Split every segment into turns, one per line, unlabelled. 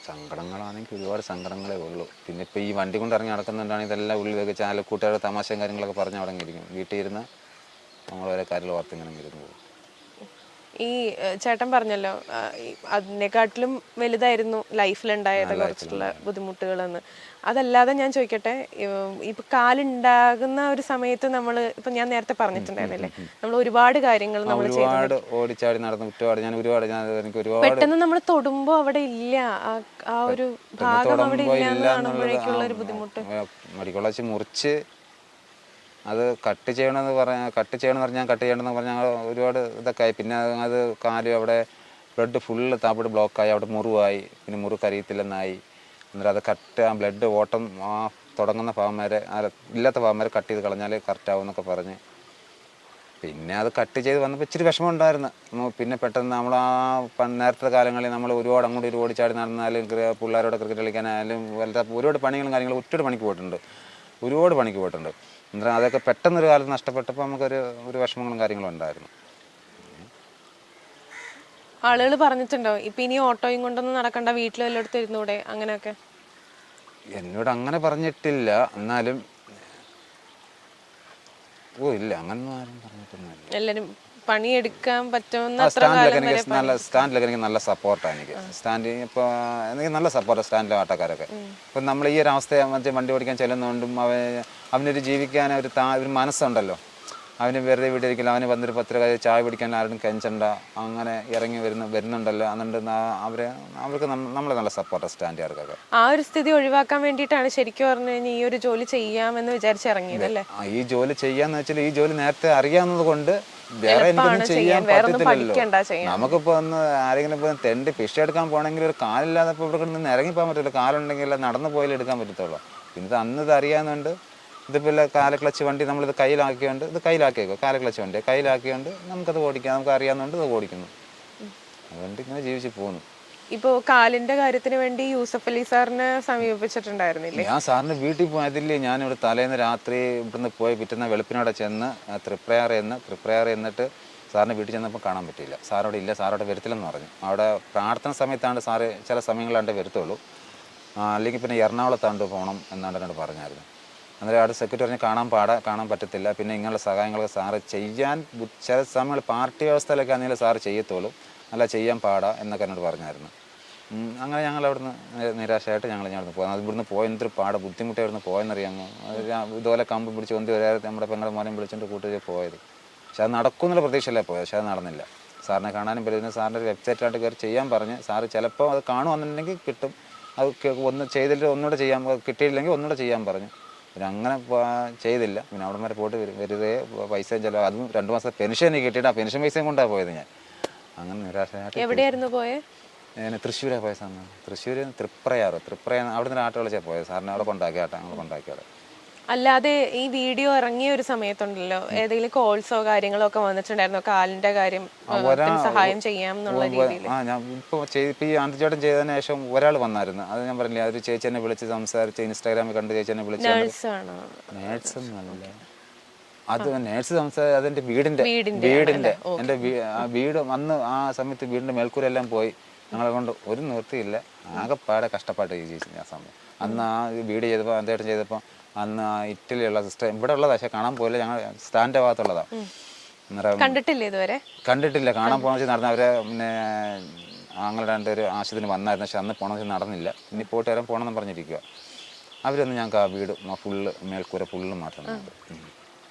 സങ്കടങ്ങളാണെങ്കിൽ ഒരുപാട് സങ്കടങ്ങളേ ഉള്ളൂ. പിന്നെ ഇപ്പോൾ ഈ വണ്ടി കൊണ്ട് ഇറങ്ങി നടക്കുന്നുണ്ടാണെങ്കിൽ ഇതെല്ലാം ഉള്ളിൽ വെച്ച് ചാനൽ കൂട്ടുകാരുടെ തമാശയും കാര്യങ്ങളൊക്കെ പറഞ്ഞ് അവിടെ ഇരിക്കും. വീട്ടിൽ ഇരുന്ന് നമ്മൾ ഓരോ കാര്യങ്ങൾ ഓർത്തിങ്ങനെ ഇരുന്ന് പോകും.
ഈ ചേട്ടൻ പറഞ്ഞല്ലോ അതിനെക്കാട്ടിലും വലുതായിരുന്നു ലൈഫിലുണ്ടായത് കുറച്ചുള്ള ബുദ്ധിമുട്ടുകളെന്ന്. അതല്ലാതെ ഞാൻ ചോദിക്കട്ടെ, ഇപ്പൊ കാലുണ്ടാകുന്ന ഒരു സമയത്ത് നമ്മൾ ഇപ്പൊ ഞാൻ നേരത്തെ പറഞ്ഞിട്ടുണ്ടായിരുന്നില്ലേ, നമ്മൾ ഒരുപാട് കാര്യങ്ങൾ നമ്മൾ
ഒരുപാട് ഓടിച്ചാടി നടന്നു എനിക്ക് ഒരുപാട്
പെട്ടെന്ന് നമ്മൾ തൊടുമ്പോ അവിടെ ഇല്ല, ആ ഒരു ഭാഗം അവിടെ ഇല്ല എന്ന് കാണുമ്പോഴേക്കുള്ള ഒരു ബുദ്ധിമുട്ട്.
മെഡിക്കൽ കോളേജ് മുറിച്ച് അത് കട്ട് ചെയ്യണമെന്ന് പറഞ്ഞാൽ കട്ട് ചെയ്യണമെന്ന് പറഞ്ഞാൽ ഒരുപാട് ഇതൊക്കെ ആയി. പിന്നെ അത് കാല് അവിടെ ബ്ലഡ് ഫുള്ള് താപ്പിട്ട് ബ്ലോക്കായി, അവിടെ മുറിവായി. പിന്നെ മുറിവ് കരിയത്തില്ലെന്നായി. എന്നിട്ട് അത് ആ ബ്ലഡ് ഓട്ടം ആ തുടങ്ങുന്ന ഭാഗം വരെ ഇല്ലാത്ത ഭാഗം വരെ കട്ട് ചെയ്ത് കളഞ്ഞാൽ കറക്റ്റാവും എന്നൊക്കെ പറഞ്ഞ് പിന്നെ അത് കട്ട് ചെയ്ത് വന്നപ്പോൾ ഇച്ചിരി വിഷമം ഉണ്ടായിരുന്നു. പിന്നെ പെട്ടെന്ന് നമ്മൾ നേരത്തെ കാലങ്ങളിൽ നമ്മൾ ഒരുപാട് അങ്ങോട്ട് ഓടിച്ചാടി നടന്നാലും പിള്ളേരോട് ക്രിക്കറ്റ് കളിക്കാനായാലും ഒരുപാട് പണികളും കാര്യങ്ങളും ഒറ്റൊരു പണിക്ക് പോയിട്ടുണ്ട്, ഒരുപാട് പണിക്ക് പോയിട്ടുണ്ട്. എന്നിട്ട് അതൊക്കെ പെട്ടെന്നൊരു കാലത്ത് നഷ്ടപ്പെട്ടപ്പോൾ നമുക്കൊരു വിഷമങ്ങളും കാര്യങ്ങളും ഉണ്ടായിരുന്നു.
ആളുകൾ പറഞ്ഞിട്ടുണ്ടോ ഇപ്പൊ ഇനി ഓട്ടോയും കൊണ്ടൊന്നും നടക്കണ്ട, വീട്ടിൽ വല്ലയിടത്ത് ഇരുന്നൂടെ അങ്ങനെയൊക്കെ?
എന്നോട് അങ്ങനെ പറഞ്ഞിട്ടില്ല, എന്നാലും ഇല്ല, അങ്ങനൊന്നും ആരും പറഞ്ഞിട്ടൊന്നുമില്ല.
എല്ലാരും പണിയെടുക്കാൻ പറ്റുന്ന
സ്റ്റാൻഡിലൊക്കെ എനിക്ക് നല്ല സപ്പോർട്ടാണ്. ഇപ്പോൾ എനിക്ക് നല്ല സപ്പോർട്ടാണ് സ്റ്റാൻഡിലെ ആട്ടക്കാരൊക്കെ. ഇപ്പം നമ്മൾ ഈ ഒരു അവസ്ഥയെ മറ്റേ വണ്ടി ഓടിക്കാൻ ചെല്ലുന്നതുകൊണ്ടും അവനൊരു ജീവിക്കാൻ ഒരു മനസ്സുണ്ടല്ലോ. അവന് വെറുതെ വീട്ടിലിരിക്കില്ല, അവന് വന്നൊരു 10 രൂപ ചായ പിടിക്കാൻ ആരും കെഞ്ചണ്ട, അങ്ങനെ ഇറങ്ങി വരുന്നുണ്ടല്ലോ. അതുകൊണ്ട് അവർക്ക് നമ്മളെ നല്ല സപ്പോർട്ടാണ് സ്റ്റാൻഡുകാർക്കൊക്കെ.
ആ ഒരു സ്ഥിതി ഒഴിവാക്കാൻ വേണ്ടിയിട്ടാണ് ശരിക്കും പറഞ്ഞു കഴിഞ്ഞാൽ ഈ ഒരു ജോലി ചെയ്യാമെന്ന് വിചാരിച്ചിറങ്ങിയത് അല്ലേ?
ഈ ജോലി ചെയ്യാന്ന് വെച്ചാൽ ഈ ജോലി നേരത്തെ അറിയാവുന്നത് കൊണ്ട് വേറെ എനിക്കൊന്നും ചെയ്യാൻ പറ്റത്തില്ലല്ലോ. നമുക്കിപ്പോൾ ഒന്ന് ആരെങ്കിലും ഇപ്പോൾ തെണ്ടി ഫിഷ് എടുക്കാൻ പോകണമെങ്കിൽ ഒരു കാലില്ലാതെ ഇപ്പോൾ ഇവിടെ നിന്ന് ഇറങ്ങിപ്പോകാൻ പറ്റില്ല. കാലുണ്ടെങ്കിൽ നടന്നു പോയാലും എടുക്കാൻ പറ്റത്തുള്ളൂ. പിന്നെ അന്ന് ഇത് അറിയാവുന്നതുകൊണ്ട് ഇതിപ്പോൾ കാല ക്ലച്ച് വണ്ടി നമ്മളിത് കയ്യിലാക്കിയോണ്ട് കാല ക്ലച്ച് വണ്ടി കയ്യിലാക്കിയോണ്ട് നമുക്കത് ഓടിക്കാം, നമുക്ക് അറിയാവുന്നതുകൊണ്ട് ഇത് ഓടിക്കുന്നു. അതുകൊണ്ട് ഇങ്ങനെ ജീവിച്ച് പോകുന്നു.
ഇപ്പോ കാലിന്റെ കാര്യത്തിന് വേണ്ടി യൂസഫ് അലി സാറിനെ സമീപിച്ചിട്ടുണ്ടായിരുന്നില്ലേ?
ഞാൻ സാറിന്റെ വീട്ടിൽ പോയതില്ലേ, ഞാനിവിടെ തലേന്ന് രാത്രി ഇവിടുന്ന് പോയി പിറ്റുന്ന വെളുപ്പിനോടെ ചെന്ന് തൃപ്രയാർ എന്നിട്ട് സാറിൻ്റെ വീട്ടിൽ ചെന്നപ്പോൾ കാണാൻ പറ്റിയില്ല. സാറവിടെ ഇല്ല, സാറവിടെ വരത്തില്ലെന്ന് പറഞ്ഞു. അവിടെ പ്രാർത്ഥന സമയത്താണ് സാറ് ചില സമയങ്ങളിലാണ്ട് വരത്തുള്ളൂ, അല്ലെങ്കിൽ പിന്നെ എറണാകുളത്താണ്ട് പോകണം എന്നാണ്ട് എന്നോട് പറഞ്ഞായിരുന്നു. അന്നേരം അവിടെ സെക്യൂരിറ്റി പറഞ്ഞ് കാണാൻ പറ്റത്തില്ല, പിന്നെ ഇങ്ങനെയുള്ള സഹായങ്ങളൊക്കെ സാറ് ചെയ്യാൻ ചില സമയങ്ങൾ പാർട്ടി വ്യവസ്ഥയിലൊക്കെ ആണെങ്കിലും സാറ് ചെയ്യത്തുള്ളൂ, അല്ല ചെയ്യാൻ എന്നൊക്കെ എന്നോട് പറഞ്ഞായിരുന്നു. അങ്ങനെ ഞങ്ങൾ അവിടുന്ന് നിരാശയായിട്ട് ഞങ്ങൾ പോകുന്നത്. അത് ഇവിടുന്ന് പോയെന്തൊരു ബുദ്ധിമുട്ടി അവിടുന്ന് പോയെന്നറിയാമോ. ഇതുപോലെ കമ്പ് പിടിച്ച് വരാതെ നമ്മുടെ പെങ്ങളുടെ മോനെ വിളിച്ചുകൊണ്ട് കൂട്ടി പോയത്. പക്ഷെ അത് നടക്കുമെന്നുള്ള പ്രതീക്ഷയല്ലേ പോയത്, പക്ഷെ അത് നടന്നില്ല. സാറിനെ കാണാനും പറ്റുന്ന സാറിൻ്റെ ഒരു വെബ്സൈറ്റിലായിട്ട് കയറി ചെയ്യാൻ പറഞ്ഞ് സാറ് ചിലപ്പോൾ അത് കാണുമെന്നുണ്ടെങ്കിൽ കിട്ടും, അത് ഒന്ന് ചെയ്തിട്ട് ഒന്നുകൂടെ കിട്ടിയില്ലെങ്കിൽ ഒന്നുകൂടെ ചെയ്യാൻ പറഞ്ഞു. പിന്നെ അങ്ങനെ ചെയ്തില്ല. പിന്നെ അവിടെ വരെ പോയിട്ട് വെറുതെ പൈസയും ചിലവ്, അതും 2 മാസത്തെ പെൻഷൻ എനിക്ക് കിട്ടിയിട്ട് ആ പെൻഷൻ പൈസയും കൊണ്ടാണ് പോയത് ഞാൻ. അങ്ങനെ നിരാശയായിട്ട്.
എവിടെയായിരുന്നു പോയത്?
തൃശ്ശൂരാണ് പോയ സമയം. തൃശ്ശൂർ തൃപ്രയാർ അവിടെ നിന്ന് ആട്ടോ വിളിച്ചാൽ പോയത്. സാറിനെ അവിടെ കൊണ്ടാക്കിയാടെ.
അല്ലാതെ ഈ വീഡിയോ ഇറങ്ങിയ ഒരു സമയത്തുണ്ടല്ലോ, ഏതെങ്കിലും കോൾസോ കാര്യങ്ങളോ ഒക്കെ വന്നിട്ടുണ്ടായിരുന്നോ കാലിന്റെ കാര്യം സഹായം ചെയ്യാം എന്നുള്ള രീതിയിൽ?
ഞാൻ ഇപ്പോൾ ഈ ആന്റിച്ചേട്ടൻ ചെയ്തതിന് ശേഷം ഒരാൾ വന്നായിരുന്നു. അത് ഞാൻ പറഞ്ഞില്ലേ, ഒരു ചേച്ചി എന്നെ വിളിച്ച് സംസാരിച്ച് ഇൻസ്റ്റാഗ്രാമിൽ കണ്ട് ചേച്ചി എന്നെ വിളിച്ച്. നേഴ്സൊന്നുമല്ല, അത് നേഴ്സ് സംസാരിച്ച് അതെൻ്റെ വീടിൻ്റെ എൻ്റെ വീട് അന്ന് ആ സമയത്ത് വീടിൻ്റെ മേൽക്കൂരെല്ലാം പോയി. ഞങ്ങളെ കൊണ്ട് ഒരു നിവൃത്തിയില്ല, ആകെപ്പാടെ കഷ്ടപ്പാട്ട് ജീവിച്ചു ആ സമയം. അന്ന് ആ വീട് ചെയ്തപ്പോൾ അദ്ദേഹം ചെയ്തപ്പോൾ അന്ന് ആ ഇറ്റലിയുള്ള സിസ്റ്റർ ഇവിടെ ഉള്ളതാണ്, പക്ഷെ കാണാൻ പോയില്ല. ഞങ്ങൾ സ്റ്റാൻഡ് ഭാഗത്തുള്ളതാണ്. കണ്ടിട്ടില്ല. കാണാൻ പോകണമെന്ന് വെച്ചാൽ നടന്ന അവരെ പിന്നെ അങ്ങനെ 2 ആശുപത്രി വന്നായിരുന്നു, പക്ഷെ അന്ന് പോകണമെന്ന് വെച്ചാൽ നടന്നില്ല. ഇനി പോയിട്ട് വരാൻ പോകണമെന്ന് പറഞ്ഞിരിക്കുക. അവരൊന്നും ഞങ്ങൾക്ക് ആ വീട് ഫുള്ള് മേൽക്കൂര ഫുള്ള് മാറ്റം.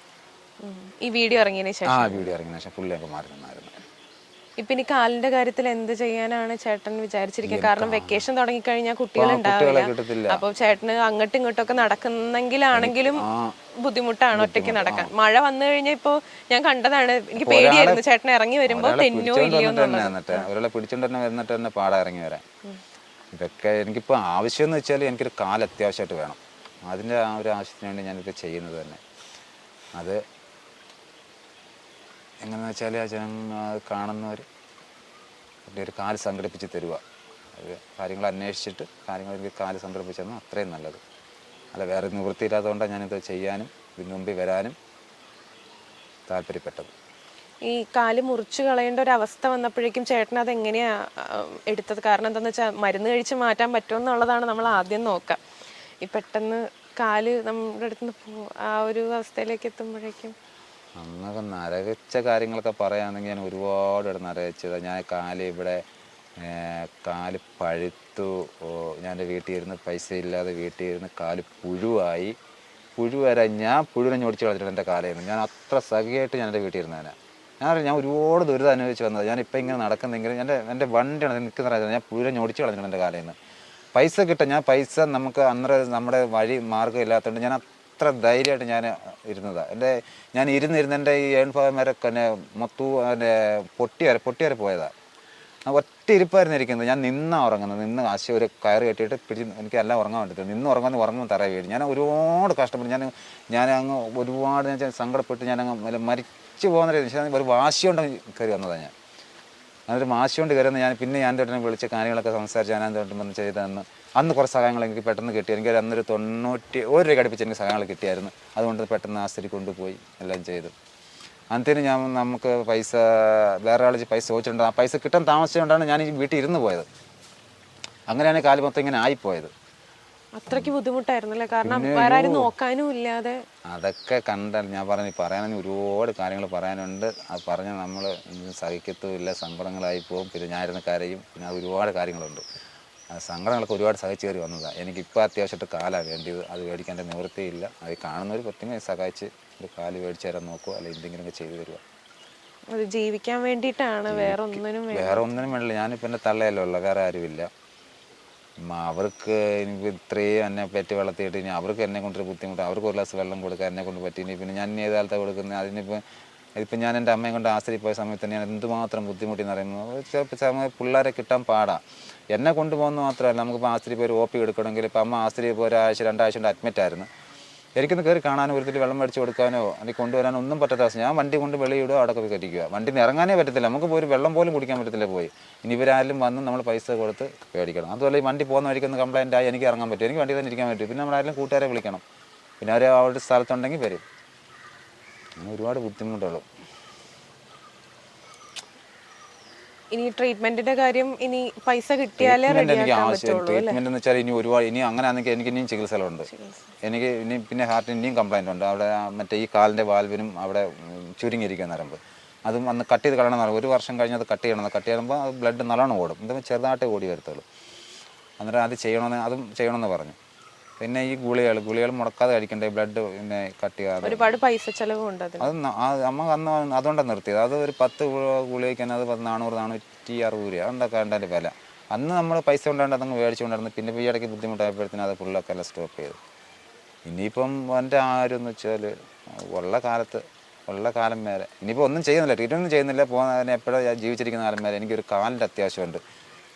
ഈ വീഡിയോ ഇറങ്ങിയതിന്
ശേഷം ഫുള്ള് ഞങ്ങൾക്ക് മാറി തന്നായിരുന്നു.
ഇപ്പൊ ഇനി കാലിന്റെ കാര്യത്തിൽ എന്ത് ചെയ്യാനാണ് ചേട്ടൻ വിചാരിച്ചിരിക്കുന്നത്? കാരണം വെക്കേഷൻ തുടങ്ങിക്കഴിഞ്ഞാൽ കുട്ടികളുണ്ടാവില്ല. അപ്പൊ ചേട്ടന് അങ്ങോട്ടും ഇങ്ങോട്ടൊക്കെ നടക്കുന്നെങ്കിലാണെങ്കിലും ബുദ്ധിമുട്ടാണ് ഒറ്റയ്ക്ക് നടക്കാൻ. മഴ വന്നു കഴിഞ്ഞാൽ ഇപ്പൊ ഞാൻ കണ്ടതാണ്, എനിക്ക് പേടിയായിരുന്നു ചേട്ടൻ ഇറങ്ങി വരുമ്പോ തെന്നോ ഇല്ലയോ
ഒരാളെ പിടിച്ചോണ്ട് തന്നെ വന്നിട്ട് തന്നെ പാടാ ഇറങ്ങി വരാൻ. ഇതൊക്കെ എനിക്കിപ്പോൾ ആവശ്യം എന്ന് വെച്ചാൽ എനിക്കൊരു കാല് അത്യാവശ്യമായിട്ട് വേണം. അതിൻ്റെ ആ ഒരു ആവശ്യത്തിന് വേണ്ടി ഞാനിപ്പോൾ ചെയ്യുന്നത് തന്നെ. അത് എങ്ങനെയെന്ന് വെച്ചാൽ ആ ജനങ്ങൾ കാണുന്നവർ ഒരു കാല് സംഘടിപ്പിച്ച് തരിക. അത് കാര്യങ്ങൾ അന്വേഷിച്ചിട്ട് എനിക്ക് കാല് സംഘടിപ്പിച്ച് തന്നാൽ അത്രയും നല്ലത്. അല്ല വേറെ നിവൃത്തിയില്ലാത്തതുകൊണ്ടാണ് ഞാനിത് ചെയ്യാനും ഇതിന് മുമ്പിൽ വരാനും താല്പര്യപ്പെട്ടത്.
ഈ ഈ കാല് മുറിച്ച് കളയേണ്ട ഒരു അവസ്ഥ വന്നപ്പോഴേക്കും ചേട്ടൻ അത് എങ്ങനെയാ എടുത്തത്? കാരണം എന്താണെന്ന് വെച്ചാൽ മരുന്ന് കഴിച്ച് മാറ്റാൻ പറ്റുമെന്നുള്ളതാണ് നമ്മൾ ആദ്യം നോക്കുക. ഈ പെട്ടെന്ന് കാല് നമ്മുടെ അടുത്ത് നിന്ന് ആ ഒരു അവസ്ഥയിലേക്ക് എത്തുമ്പോഴേക്കും
അന്നൊക്കെ നരകിച്ച കാര്യങ്ങളൊക്കെ പറയുകയാണെങ്കിൽ ഞാൻ ഒരുപാട് ഇവിടെ നരകിച്ചത്. ഞാൻ കാല് ഇവിടെ കാല് പഴുത്തു, ഞാൻ എൻ്റെ വീട്ടിൽ ഇരുന്ന് പൈസ ഇല്ലാതെ വീട്ടിൽ ഇരുന്ന് കാല് പുഴുവായി. പുഴുവരെ ഞാൻ പുഴുവിനെ ഞൊടിച്ച് കളഞ്ഞിട്ടുണ്ട് എൻ്റെ കാലയിൽ. ഞാൻ അത്ര സഖിയായിട്ട് ഞാൻ എൻ്റെ വീട്ടിൽ ഇരുന്നതിനെ. ഞാൻ ഒരുപാട് ദുരിതം അനുഭവിച്ച് വന്നത്. ഞാനിപ്പോൾ ഇങ്ങനെ നടക്കുന്നെങ്കിലും എൻ്റെ വണ്ടിയാണ് നിൽക്കുന്ന, ഞാൻ പുഴുവിനെ ഞൊടിച്ച് കളഞ്ഞിട്ടുണ്ട് എൻ്റെ കാലയിൽ നിന്ന്. പൈസ കിട്ടും, ഞാൻ പൈസ നമുക്ക് അന്നേരം നമ്മുടെ വഴി മാർഗ്ഗം ഇല്ലാത്തതുകൊണ്ട് ഞാൻ അത്ര ധൈര്യമായിട്ട് ഞാൻ ഇരുന്നതാണ്. ഞാൻ ഇരുന്നിരുന്ന് എൻ്റെ ഈ ഏൺഭാഗം വരെ തന്നെ മൊത്തം പൊട്ടി വരെ പോയതാണ്. ഒറ്റ ഇരിപ്പായിരുന്നു ഇരിക്കുന്നത്. ഞാൻ ഉറങ്ങുന്നത്, ഒരു കയറ് കെട്ടിയിട്ട് എനിക്ക് എല്ലാം ഉറങ്ങാൻ പറ്റത്തില്ല. ഉറങ്ങുമ്പോൾ തറ വീഴും. ഞാൻ ഒരുപാട് കഷ്ടപ്പെട്ടു. ഞാൻ അങ്ങ് ഒരുപാട് സങ്കടപ്പെട്ട് ഞാൻ അങ്ങ് മരിച്ചു പോകുന്ന രീതി ഒരു വാശി കൊണ്ട് കയറി വന്നതാണ്. ഞാനൊരു വാശി കൊണ്ട് കയറുന്ന പിന്നെ ഞാൻ തൊട്ടിനെ വിളിച്ച കാര്യങ്ങളൊക്കെ സംസാരിച്ച് ഞാൻ തൊട്ട് വന്ന് ചെയ്തതെന്ന് അന്ന് കുറച്ച് സഹായങ്ങൾ എനിക്ക് പെട്ടെന്ന് കിട്ടി. എനിക്ക് അന്നൊരു 91 രൂപ അടുപ്പിച്ച് എനിക്ക് സഹായങ്ങൾ കിട്ടിയായിരുന്നു. അതുകൊണ്ട് പെട്ടെന്ന് ആസ്പത്രി കൊണ്ടുപോയി എല്ലാം ചെയ്തു. അന്നത്തേന് നമുക്ക് പൈസ വേറെ ആൾ പൈസ ചോദിച്ചിട്ടുണ്ട്. ആ പൈസ കിട്ടാൻ താമസിച്ചുകൊണ്ടാണ് ഞാൻ ഈ വീട്ടിൽ ഇരുന്ന് പോയത്. അങ്ങനെയാണ് കാല് മൊത്തം ഇങ്ങനെ ആയിപ്പോയത്.
അത്രയ്ക്ക് ബുദ്ധിമുട്ടായിരുന്നല്ലേ? കാരണം വേറെ ആരും നോക്കാനും ഇല്ലാതെ.
അതൊക്കെ കണ്ടാൽ ഞാൻ പറയാനും ഒരുപാട് കാര്യങ്ങൾ പറയാനുണ്ട്. അത് പറഞ്ഞാൽ നമ്മൾ സഹിക്കത്തുമില്ല, സങ്കടങ്ങളായി പോകും. പിന്നെ ഞാനിരുന്ന് കരയും. പിന്നെ അത് ഒരുപാട് കാര്യങ്ങളുണ്ട്. ആ സങ്കടങ്ങളൊക്കെ ഒരുപാട് സഹിച്ചു കയറി വന്നതാണ്. എനിക്കിപ്പോൾ അത്യാവശ്യമായിട്ട് കാലാണ് വേണ്ടിയത്. അത് മേടിക്കാൻ എൻ്റെ നിവൃത്തിയില്ല. അത് കാണുന്നവർ പറ്റുമെങ്കിൽ സഹായിച്ച് ഒരു കാല് മേടിച്ച് തരാൻ നോക്കുക, അല്ലെങ്കിൽ എന്തെങ്കിലുമൊക്കെ ചെയ്തു തരിക.
അത് ജീവിക്കാൻ വേണ്ടിയിട്ടാണ്, വേറെ ഒന്നിനും
വേണ്ടില്ല. ഞാനിപ്പോൾ എൻ്റെ തള്ളയല്ലോ ഉള്ള, വേറെ ആരുമില്ല. അവർക്ക് എനിക്ക് ഇത്രയും എന്നെ പറ്റി വളർത്തിയിട്ട് ഇനി അവർക്ക് എന്നെ കൊണ്ടൊരു ബുദ്ധിമുട്ട്, അവർക്ക് ഒരു ഗ്ലാസ് വെള്ളം കൊടുക്കാൻ എന്നെ കൊണ്ട് പറ്റി. ഇനി പിന്നെ ഞാൻ ഏത് കാലത്താണ് കൊടുക്കുന്നത്? ഇതിപ്പോൾ ഞാൻ എൻ്റെ അമ്മയെ കൊണ്ട് ആശുപത്രി പോയ സമയത്ത് ഞാൻ എന്തുമാത്രം ബുദ്ധിമുട്ടിയെന്ന് പറയുന്നത്. ചിലപ്പോൾ പിള്ളേരെ കിട്ടാൻ പാടാണ്. എന്നെ കൊണ്ടുപോകുന്ന മാത്രമല്ല, നമുക്കിപ്പോൾ ആശുപത്രി പോയി ഒരു OP എടുക്കണമെങ്കിൽ ഇപ്പം അമ്മ ആശുപത്രി ഇപ്പോൾ ഒരാഴ്ച 2 ആഴ്ച കൊണ്ട് അഡ്മിറ്റായിരുന്നു. എനിക്കൊന്ന് കയറി കാണാനോ ഒരു വെള്ളം മേടിച്ച് കൊടുക്കാനോ അല്ലെങ്കിൽ കൊണ്ടുവരാനോ ഒന്നും പറ്റാത്ത അവസ്ഥ. ഞാൻ വണ്ടി കൊണ്ട് വെളിയിടുക, അവിടെ പോയി കയറ്റിക്കുക. വണ്ടിയിൽ നിന്ന് ഇറങ്ങാനേ പറ്റത്തില്ല. നമുക്ക് പോയി ഒരു വെള്ളം പോലും കുടിക്കാൻ പറ്റത്തില്ല പോയി. ഇനി ഇവരാരും വന്ന് നമ്മൾ പൈസ കൊടുത്ത് മേടിക്കണം. അതുപോലെ ഈ വണ്ടി പോകുന്ന വഴിക്കൊന്ന് കംപ്ലൈൻ്റ് ആയി എനിക്ക് ഇറങ്ങാൻ പറ്റും, എനിക്ക് വണ്ടി തന്നെ ഇരിക്കാൻ പറ്റും. പിന്നെ നമ്മളാരെങ്കിലും കൂട്ടുകാരെ വിളിക്കണം, പിന്നെ അവർ അവരുടെ സ്ഥലത്തുണ്ടെങ്കിൽ വരും. അങ്ങനെ ഒരുപാട് ബുദ്ധിമുട്ടുള്ളൂ.
ഇനി ട്രീറ്റ്മെന്റിന്റെ കാര്യം, ഇനി പൈസ കിട്ടിയാലേ
എനിക്ക് ആവശ്യം. ട്രീറ്റ്മെന്റ് എന്ന് വെച്ചാൽ ഇനി അങ്ങനെ ആണെങ്കിൽ എനിക്ക് ഇനിയും ചികിത്സകളുണ്ട്. എനിക്ക് ഇനി പിന്നെ ഹാർട്ടിന് ഇനിയും കംപ്ലൈൻ്റ് ഉണ്ട്. അവിടെ മറ്റേ ഈ കാലിൻ്റെ വാൽവിനും അവിടെ ചുരുങ്ങിയിരിക്കുന്ന നരമ്പ്, അതും അന്ന് കട്ട് ചെയ്ത് കളയണം. 1 വർഷം കഴിഞ്ഞ് അത് കട്ട് ചെയ്യണം. കട്ട് ചെയ്യുമ്പോൾ അത് ബ്ലഡ് നല്ലോണം ഓടും. എന്താ ചെറുതായിട്ടേ ഓടി വരത്തുള്ളൂ. അന്നേരം അതും ചെയ്യണമെന്ന് പറഞ്ഞു. പിന്നെ ഈ ഗുളികൾ മുടക്കാതെ കഴിക്കണ്ടേ, ബ്ലഡ് പിന്നെ കട്ട് ചെയ്യാതെ.
ഒരുപാട് പൈസ ചെലവുണ്ട്.
അത് നമുക്ക് അന്ന് അതുകൊണ്ടാണ് നിർത്തിയത്. അത് ഒരു 10 ഗുളികയ്ക്ക് തന്നെ അത് 400-460 രൂപ അതൊക്കെ അതിൻ്റെ വില. അന്ന് നമ്മൾ പൈസ കൊണ്ടാണ്ട് അതങ്ങ് മേടിച്ചുകൊണ്ടിരുന്നു. പിന്നെ ഈ ഇടയ്ക്ക് ബുദ്ധിമുട്ടായപ്പോഴത്തേനും അത് ഫുള്ളൊക്കെ എല്ലാം സ്റ്റോപ്പ് ചെയ്തു. ഇനിയിപ്പം എൻ്റെ ആരെന്ന് വെച്ചാൽ ഉള്ള കാലം വരെ ഇനിയിപ്പോൾ ഒന്നും ചെയ്യുന്നില്ല, ട്രീറ്റ്മെൻറ്റ് ചെയ്യുന്നില്ല. പോകുന്നതിന് എപ്പോഴും ജീവിച്ചിരിക്കുന്ന കാലം വരെ എനിക്കൊരു കാലിൻ്റെ അത്യാവശ്യമുണ്ട്.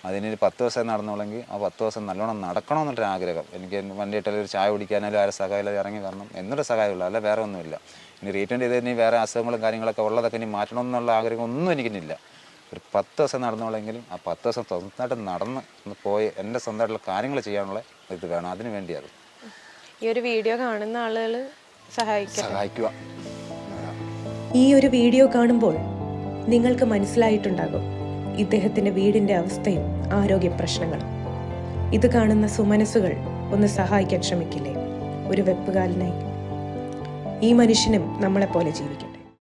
അതിനൊരു 10 ദിവസം നടന്നുള്ളെങ്കിൽ ആ 10 ദിവസം നല്ലോണം നടക്കണമെന്നുള്ളൊരു ആഗ്രഹം. എനിക്ക് വണ്ടിയിട്ടൊരു ചായ കുടിക്കാനായാലും ആരും സഹായം ഇറങ്ങി വരണം എന്നൊരു സഹായമുള്ളൂ, അല്ല വേറെ ഒന്നുമില്ല. ഇനി ട്രീറ്റ്മെൻറ്റ് ചെയ്ത് ഇനി വേറെ അസുഖങ്ങളും കാര്യങ്ങളൊക്കെ ഉള്ളതൊക്കെ ഇനി മാറ്റണമെന്നുള്ള ആഗ്രഹം ഒന്നും എനിക്കില്ല. ഒരു 10 ദിവസം നടന്നുള്ളെങ്കിലും ആ 10 ദിവസം സ്വന്തമായിട്ട് നടന്ന് പോയി എൻ്റെ സ്വന്തമായിട്ടുള്ള കാര്യങ്ങൾ ചെയ്യാനുള്ള ഇത് വേണം. അതിന് വേണ്ടിയത്
ഈ ഒരു വീഡിയോ കാണുന്ന ആളുകൾ സഹായിക്കുക.
ഈ ഒരു വീഡിയോ കാണുമ്പോൾ നിങ്ങൾക്ക് മനസ്സിലായിട്ടുണ്ടാകും ഇദ്ദേഹത്തിൻ്റെ വീടിൻ്റെ അവസ്ഥയും ആരോഗ്യ പ്രശ്നങ്ങളും. ഇത് കാണുന്ന സുമനസ്സുകൾ ഒന്ന് സഹായിക്കാൻ ശ്രമിക്കില്ലേ? ഒരു വെപ്പുകാലിനായി. ഈ മനുഷ്യനും നമ്മളെപ്പോലെ ജീവിക്കും.